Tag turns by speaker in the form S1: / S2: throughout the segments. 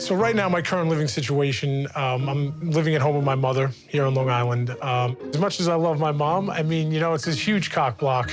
S1: So right now, my current living situation, I'm living at home with my mother here on Long Island. As much as I love my mom, I mean, it's this huge cock block,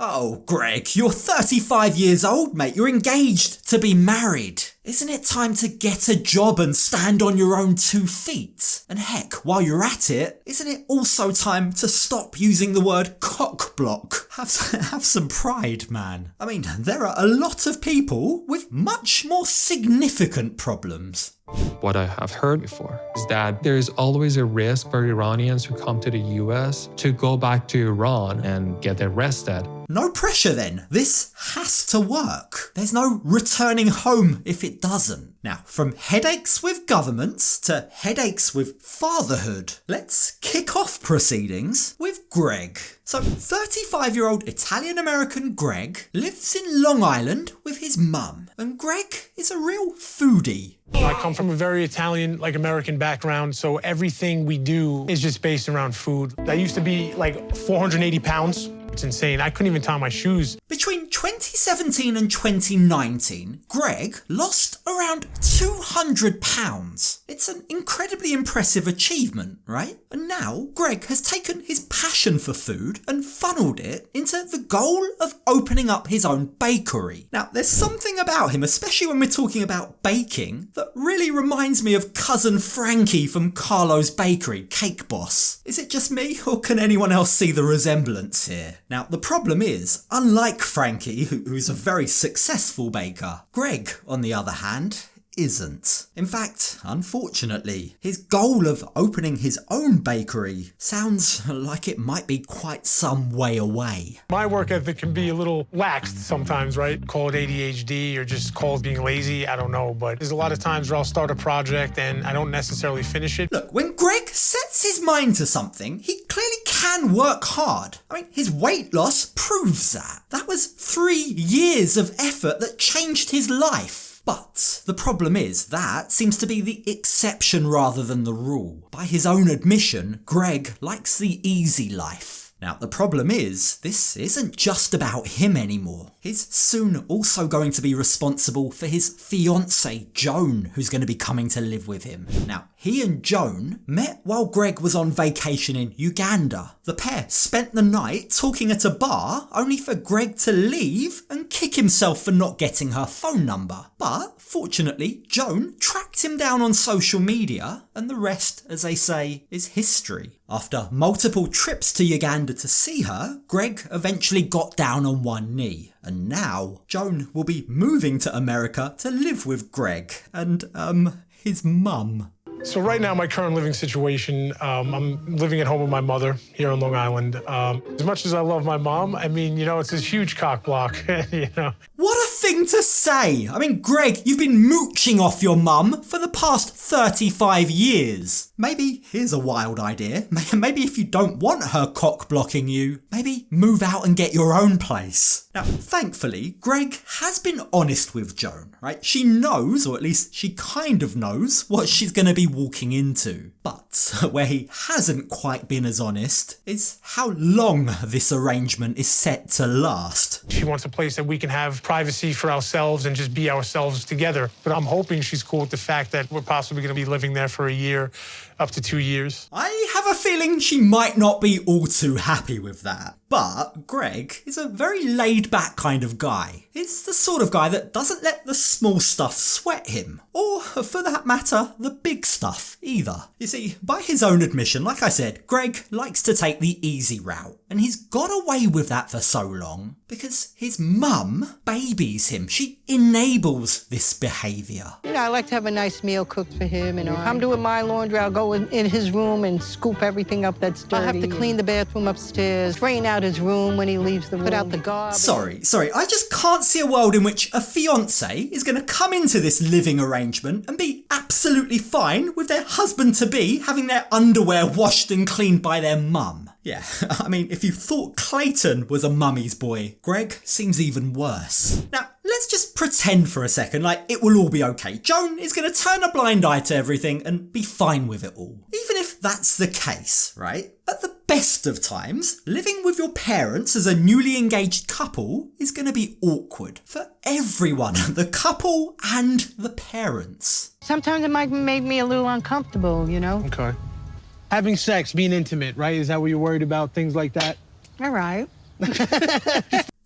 S2: Oh, Greg, you're 35 years old, mate. You're engaged to be married. Isn't it time to get a job and stand on your own 2 feet? And heck, while you're at it, isn't it also time to stop using the word cockblock? Have some pride, man. I mean, there are a lot of people with much more significant problems.
S3: What I have heard before is that there is always a risk for Iranians who come to the US to go back to Iran and get arrested.
S2: No pressure then. This has to work. There's no returning home if it doesn't. Now, from headaches with governments to headaches with fatherhood, let's kick off proceedings with Greg. So, 35-year-old Italian-American Greg lives in Long Island with his mum, and Greg is a real foodie.
S1: I come from a very Italian, American background, so everything we do is just based around food. I used to be 480 pounds. It's insane. I couldn't even tie my shoes.
S2: Between 2017 and 2019, Greg lost around 200 pounds. It's an incredibly impressive achievement, right? And now Greg has taken his passion for food and funneled it into the goal of opening up his own bakery. Now, there's something about him, especially when we're talking about baking, that really reminds me of cousin Frankie from Carlo's Bakery, Cake Boss. Is it just me, or can anyone else see the resemblance here? Now, the problem is, unlike Frankie, who's a very successful baker, Greg, on the other hand, isn't. In fact, unfortunately, his goal of opening his own bakery sounds like it might be quite some way away.
S1: My work ethic can be a little laxed sometimes, right? Call it ADHD or just call it being lazy, I don't know. But there's a lot of times where I'll start a project and I don't necessarily finish it.
S2: Look, when Greg sets his mind to something, he clearly can work hard. I mean, his weight loss proves that. That was 3 years of effort that changed his life. But the problem is that seems to be the exception rather than the rule. By his own admission, Greg likes the easy life. Now, the problem is, this isn't just about him anymore. He's soon also going to be responsible for his fiancée, Joan, who's going to be coming to live with him. Now, he and Joan met while Greg was on vacation in Uganda. The pair spent the night talking at a bar, only for Greg to leave and kick himself for not getting her phone number. But, fortunately, Joan tracked him down on social media, and the rest, as they say, is history. After multiple trips to Uganda to see her, Greg eventually got down on one knee. And now, Joan will be moving to America to live with Greg and, his mum.
S1: So right now, my current living situation, I'm living at home with my mother here on Long Island. As much as I love my mom, I mean, it's this huge cock block,
S2: What a thing to say! I mean, Greg, you've been mooching off your mum for the past 35 years. Maybe here's a wild idea. Maybe if you don't want her cock blocking you, maybe move out and get your own place. Now, thankfully, Greg has been honest with Joan, right? She knows, or at least she kind of knows, what she's going to be walking into. But where he hasn't quite been as honest is how long this arrangement is set to last.
S1: She wants a place that we can have privacy for ourselves and just be ourselves together. But I'm hoping she's cool with the fact that we're possibly going to be living there for a year, up to 2 years.
S2: I have a feeling she might not be all too happy with that. But Greg is a very laid-back kind of guy. He's the sort of guy that doesn't let the small stuff sweat him. Or, for that matter, the big stuff either. You see, by his own admission, like I said, Greg likes to take the easy route. And he's got away with that for so long because his mum babies him. She enables this behaviour.
S4: I like to have a nice meal cooked for him, and I'm doing my laundry. I'll go in his room and scoop everything up that's dirty. I'll have to clean the bathroom upstairs, straighten out his room when he leaves the room, put out the garbage.
S2: Sorry, I just can't see a world in which a fiancé is going to come into this living arrangement and be absolutely fine with their husband-to-be having their underwear washed and cleaned by their mum. Yeah, I mean, if you thought Clayton was a mummy's boy, Greg seems even worse. Now, let's just pretend for a second like it will all be okay. Joan is going to turn a blind eye to everything and be fine with it all. Even if that's the case, right? At the best of times, living with your parents as a newly engaged couple is going to be awkward for everyone, the couple and the parents.
S4: Sometimes it might make me a little uncomfortable, you know?
S1: Okay. Having sex, being intimate, right? Is that what you're worried about, things like that?
S4: All right.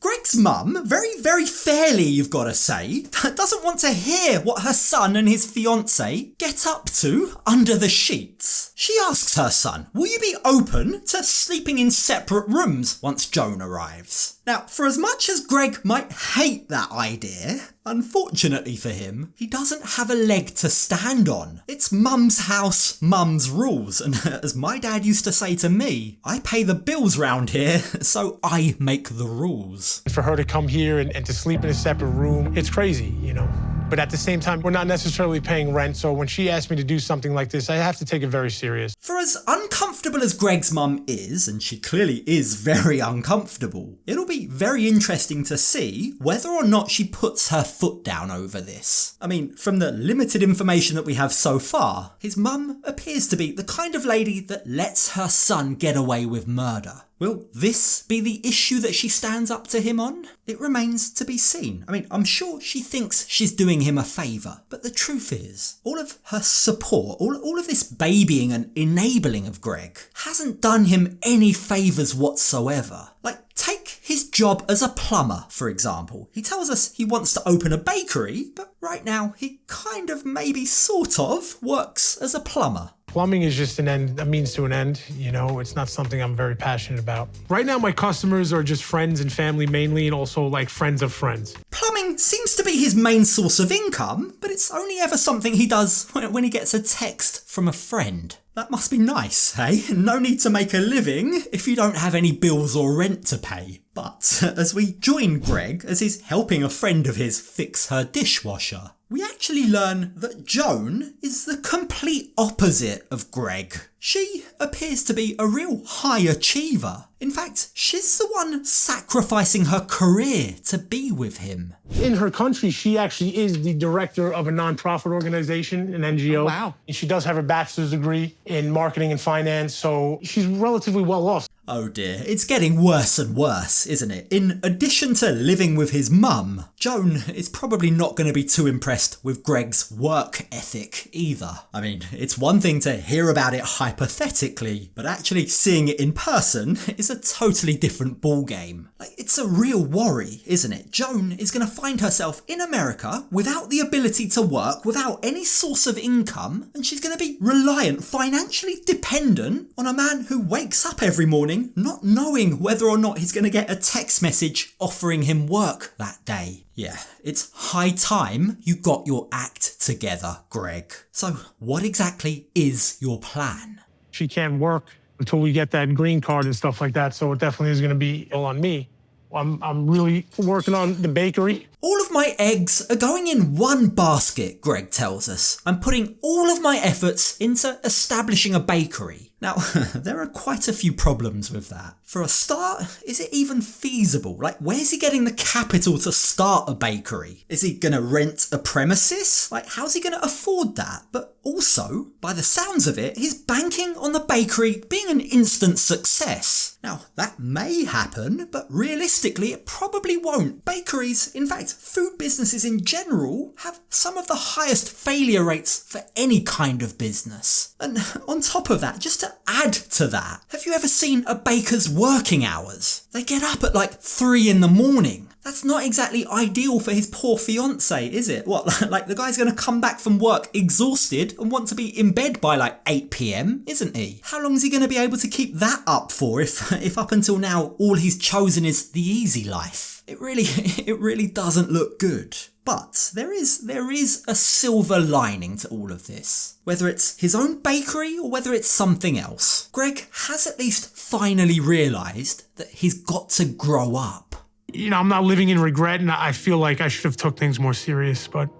S2: Greg's mum, very fairly you've got to say, doesn't want to hear what her son and his fiancée get up to under the sheets. She asks her son, will you be open to sleeping in separate rooms once Joan arrives? Now, for as much as Greg might hate that idea, unfortunately for him, he doesn't have a leg to stand on. It's mum's house, mum's rules, and as my dad used to say to me, I pay the bills round here, so I make the rules.
S1: For her to come here and to sleep in a separate room, it's crazy, you know? But at the same time, we're not necessarily paying rent, so when she asked me to do something like this, I have to take it very serious.
S2: For as uncomfortable as Greg's mum is, and she clearly is very uncomfortable, it'll be very interesting to see whether or not she puts her foot down over this. I mean, from the limited information that we have so far, his mum appears to be the kind of lady that lets her son get away with murder. Will this be the issue that she stands up to him on? It remains to be seen. I mean, I'm sure she thinks she's doing him a favour, but the truth is, all of her support, all of this babying and enabling of Greg hasn't done him any favours whatsoever. Like, take his job as a plumber, for example. He tells us he wants to open a bakery, but right now he kind of maybe sort of works as a plumber.
S1: Plumbing is just a means to an end, you know? It's not something I'm very passionate about. Right now, my customers are just friends and family mainly, and also like friends of friends.
S2: Plumbing seems to be his main source of income, but it's only ever something he does when he gets a text from a friend. That must be nice, hey? No need to make a living if you don't have any bills or rent to pay. But as we join Greg as he's helping a friend of his fix her dishwasher, we actually learn that Joan is the complete opposite of Greg. She appears to be a real high achiever. In fact, she's the one sacrificing her career to be with him.
S1: In her country, she actually is the director of a non-profit organization, an NGO.
S4: Oh, wow.
S1: And she does have a bachelor's degree in marketing and finance, so she's relatively well off.
S2: Oh dear, it's getting worse and worse, isn't it? In addition to living with his mum, Joan is probably not going to be too impressed with Greg's work ethic either. I mean, it's one thing to hear about it hypothetically, but actually seeing it in person is a totally different ballgame. Like, it's a real worry, isn't it? Joan is going to find herself in America without the ability to work, without any source of income, and she's going to be reliant, financially dependent on a man who wakes up every morning not knowing whether or not he's going to get a text message offering him work that day. Yeah, it's high time you got your act together, Greg. So what exactly is your plan?
S1: She can't work until we get that green card and stuff like that, so it definitely is going to be all on me. I'm really working on the bakery.
S2: All of my eggs are going in one basket, Greg tells us. I'm putting all of my efforts into establishing a bakery. Now, there are quite a few problems with that. For a start, is it even feasible? Like, where's he getting the capital to start a bakery? Is he going to rent a premises? Like, how's he going to afford that? But also, by the sounds of it, he's banking on the bakery being an instant success. Now, that may happen, but realistically, it probably won't. Bakeries, in fact, food businesses in general, have some of the highest failure rates for any kind of business. And on top of that, just to add to that, have you ever seen a baker's working hours? They get up at like 3 in the morning. That's not exactly ideal for his poor fiancée, is it? What, like the guy's going to come back from work exhausted and want to be in bed by like 8 p.m, isn't he? How long is he going to be able to keep that up for if up until now all he's chosen is the easy life? It really doesn't look good. But there is a silver lining to all of this. Whether it's his own bakery or whether it's something else, Greg has at least finally realised that he's got to grow up.
S1: You know, I'm not living in regret, and I feel like I should have took things more serious, but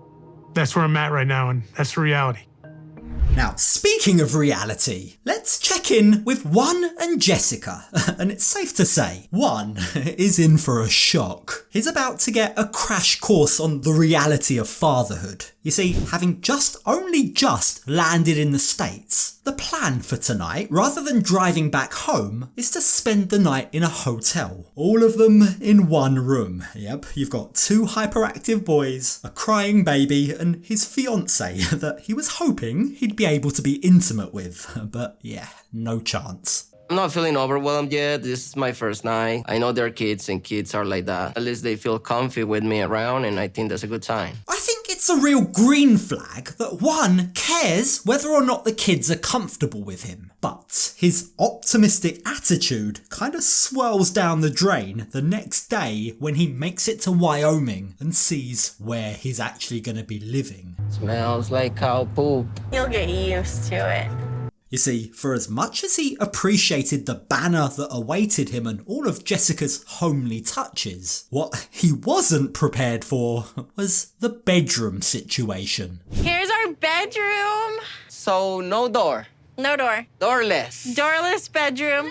S1: that's where I'm at right now, and that's the reality.
S2: Now, speaking of reality, let's check in with Juan and Jessica. And it's safe to say, Juan is in for a shock. He's about to get a crash course on the reality of fatherhood. You see, having only just landed in the States, the plan for tonight, rather than driving back home, is to spend the night in a hotel. All of them in one room. Yep, you've got 2 hyperactive boys, a crying baby, and his fiancée that he was hoping he'd be able to be intimate with. But yeah, no chance.
S5: I'm not feeling overwhelmed yet. This is my first night. I know they're kids and kids are like that. At least they feel comfy with me around and I think that's a good sign.
S2: I think it's a real green flag that Juan cares whether or not the kids are comfortable with him. But his optimistic attitude kind of swirls down the drain the next day when he makes it to Wyoming and sees where he's actually going to be living.
S5: Smells like cow poop.
S6: You'll get used to it.
S2: You see, for as much as he appreciated the banner that awaited him and all of Jessica's homely touches, what he wasn't prepared for was the bedroom situation.
S6: Here's our bedroom.
S5: So no door.
S6: No door.
S5: Doorless.
S6: Doorless bedroom.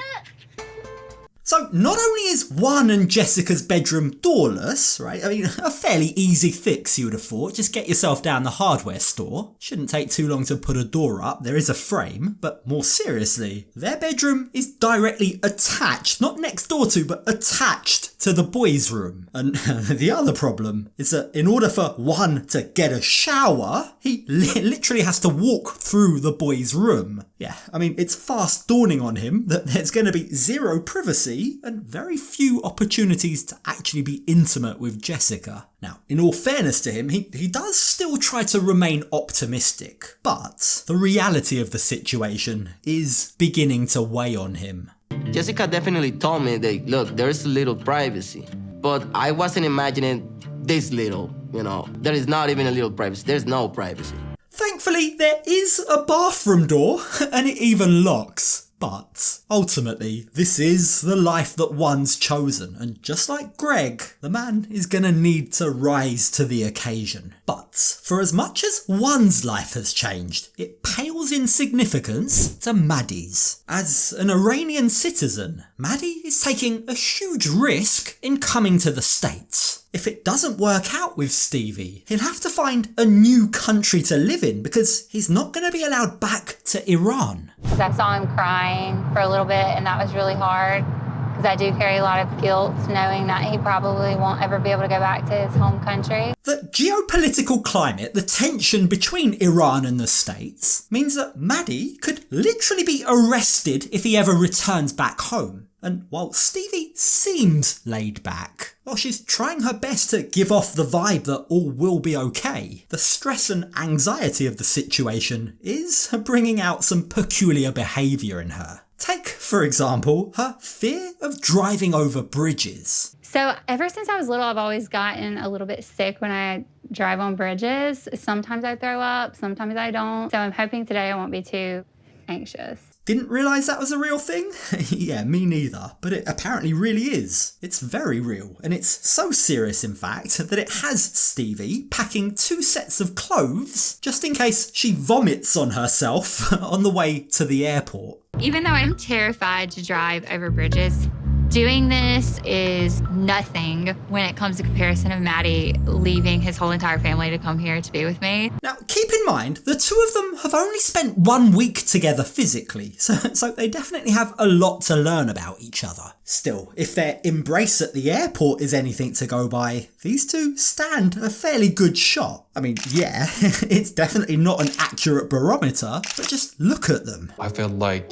S2: So not only is Juan and Jessica's bedroom doorless, right? I mean, a fairly easy fix you would have thought. Just get yourself down the hardware store. Shouldn't take too long to put a door up. There is a frame. But more seriously, their bedroom is directly attached, not next door to, but attached to the boys' room. And the other problem is that in order for Juan to get a shower, he literally has to walk through the boys' room. Yeah, I mean, it's fast dawning on him that there's going to be zero privacy and very few opportunities to actually be intimate with Jessica. Now, in all fairness to him, he does still try to remain optimistic, but the reality of the situation is beginning to weigh on him.
S5: Jessica definitely told me that, look, there's a little privacy, but I wasn't imagining this little, There is not even a little privacy. There's no privacy.
S2: Thankfully, there is a bathroom door, and it even locks. But ultimately, this is the life that Juan's chosen, and just like Greg, the man is gonna need to rise to the occasion. But for as much as Juan's life has changed, it pales in significance to Madhi's. As an Iranian citizen, Madhi is taking a huge risk in coming to the States. If it doesn't work out with Stevi, he'll have to find a new country to live in because he's not going to be allowed back to Iran.
S7: I saw him crying for a little bit, and that was really hard because I do carry a lot of guilt knowing that he probably won't ever be able to go back to his home country. The geopolitical climate, the tension between Iran and the States, means that Madhi could literally be arrested if he ever returns back home. And while Stevi seems laid back, while she's trying her best to give off the vibe that all will be okay, the stress and anxiety of the situation is bringing out some peculiar behaviour in her. Take, for example, her fear of driving over bridges. So ever since I was little, I've always gotten a little bit sick when I drive on bridges. Sometimes I throw up, sometimes I don't. So I'm hoping today I won't be too anxious.
S2: Didn't realise that was a real thing? Yeah, me neither. But it apparently really is. It's very real. And it's so serious, in fact, that it has Stevi packing 2 sets of clothes just in case she vomits on herself on the way to the airport.
S7: Even though I'm terrified to drive over bridges, doing this is nothing when it comes to comparison of Madhi leaving his whole entire family to come here to be with me.
S2: Now, keep in mind, the 2 of them have only spent 1 week together physically, so they definitely have a lot to learn about each other. Still, if their embrace at the airport is anything to go by, these 2 stand a fairly good shot. I mean, yeah, it's definitely not an accurate barometer, but just look at them.
S3: I felt like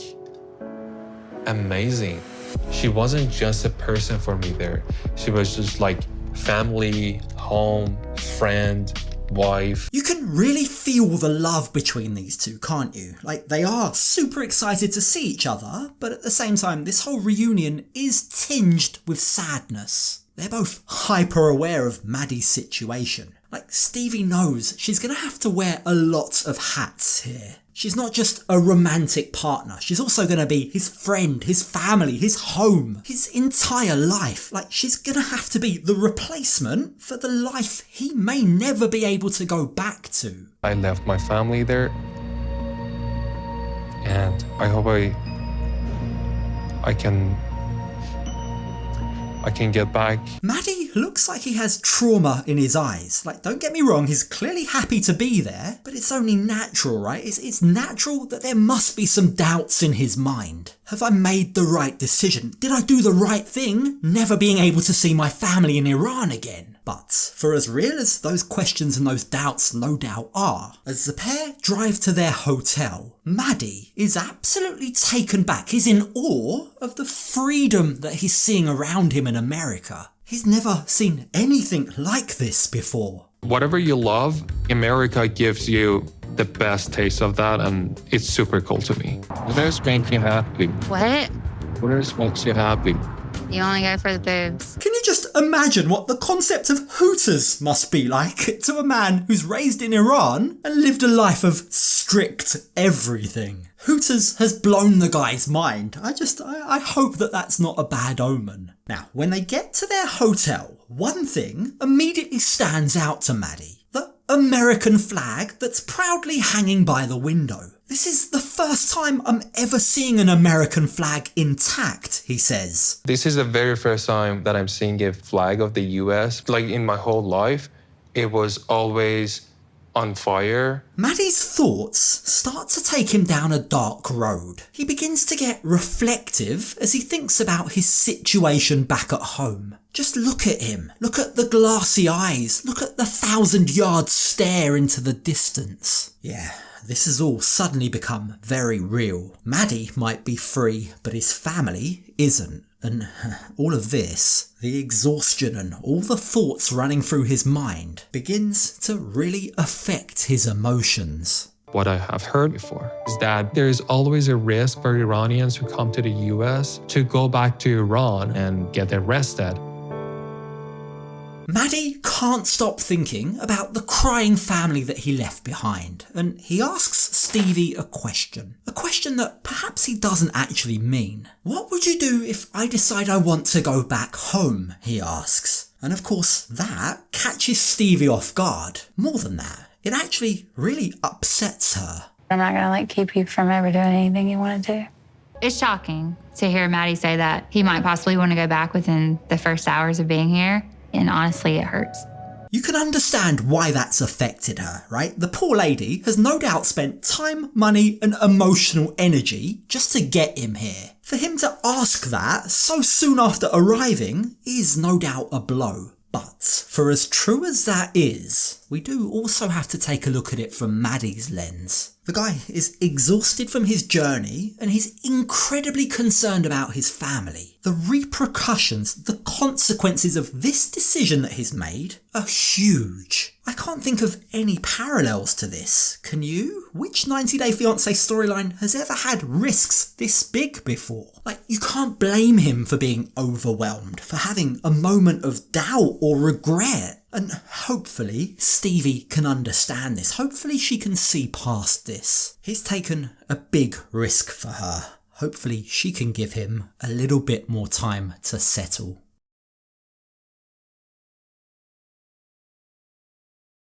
S3: amazing. She wasn't just a person for me there. She was just like family, home, friend, wife.
S2: You can really feel the love between these 2, can't you? Like, they are super excited to see each other, but at the same time, this whole reunion is tinged with sadness. They're both hyper aware of Madhi's situation. Like, Stevi knows she's gonna have to wear a lot of hats here. She's not just a romantic partner, she's also gonna be his friend, his family, his home, his entire life. Like, she's gonna have to be the replacement for the life he may never be able to go back to.
S3: I left my family there And I hope I can get back.
S2: Madhi looks like he has trauma in his eyes. Like, don't get me wrong, he's clearly happy to be there, but it's only natural, right? It's natural that there must be some doubts in his mind. Have I made the right decision? Did I do the right thing, never being able to see my family in Iran again? But for as real as those questions and those doubts no doubt are, as the pair drive to their hotel, Madhi is absolutely taken back. He's in awe of the freedom that he's seeing around him in America. He's never seen anything like this before.
S3: Whatever you love, America gives you the best taste of that, and it's super cool to me. What makes you happy?
S7: What?
S3: What makes you happy?
S7: You only go for the boobs.
S2: Can you just imagine what the concept of Hooters must be like to a man who's raised in Iran and lived a life of strict everything? Hooters has blown the guy's mind. I hope that that's not a bad omen. Now, when they get to their hotel, one thing immediately stands out to Madhi. The American flag that's proudly hanging by the window. This is the first time I'm ever seeing an American flag intact, he says.
S3: This is the very first time that I'm seeing a flag of the US. Like in my whole life, it was always on fire.
S2: Madhi's thoughts start to take him down a dark road. He begins to get reflective as he thinks about his situation back at home. Just look at him. Look at the glassy eyes. Look at the 1,000-yard stare into the distance. Yeah, this has all suddenly become very real. Madhi might be free, but his family isn't. And all of this, the exhaustion and all the thoughts running through his mind, begins to really affect his emotions.
S3: What I have heard before is that there is always a risk for Iranians who come to the US to go back to Iran and get arrested.
S2: Madhi can't stop thinking about the crying family that he left behind, and he asks Stevi a question that perhaps he doesn't actually mean. What would you do if I decide I want to go back home, he asks. And of course that catches Stevi off guard. More than that, it actually really upsets her.
S7: I'm not gonna keep you from ever doing anything you want to do. It's shocking to hear Madhi say that he might possibly want to go back within the first hours of being here. And honestly, it hurts.
S2: You can understand why that's affected her, right? The poor lady has no doubt spent time, money and emotional energy just to get him here. For him to ask that so soon after arriving is no doubt a blow. But for as true as that is, we do also have to take a look at it from Madhi's lens. The guy is exhausted from his journey and he's incredibly concerned about his family. The repercussions, the consequences of this decision that he's made are huge. I can't think of any parallels to this. Can you? Which 90 Day Fiancé storyline has ever had risks this big before? Like, you can't blame him for being overwhelmed, for having a moment of doubt or regret. And hopefully Stevi can understand this. Hopefully she can see past this. He's taken a big risk for her. Hopefully she can give him a little bit more time to settle.